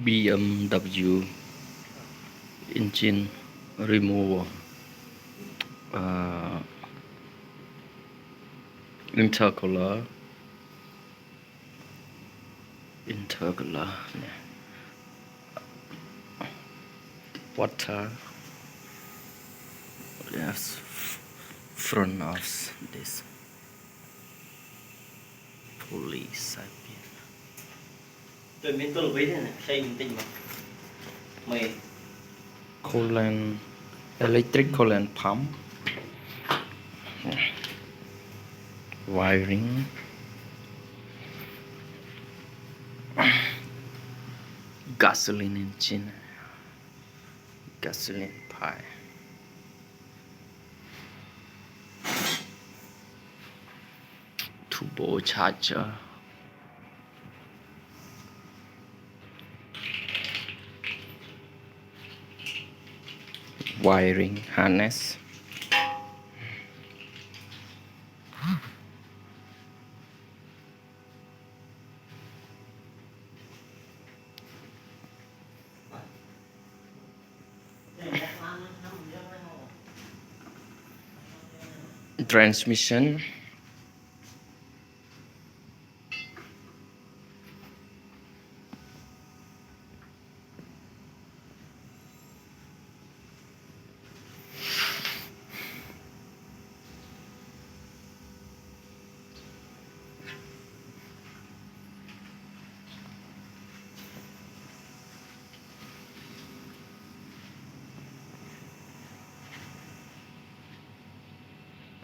BMW engine removal, uh, intercooler, water. Yes, front of this police. Tôi miễn tôi lấy thế này, xây mình tinh mà mày Coolant, electric coolant pump, wiring, gasoline engine, gasoline pipe, turbo charger, wiring harness, transmission,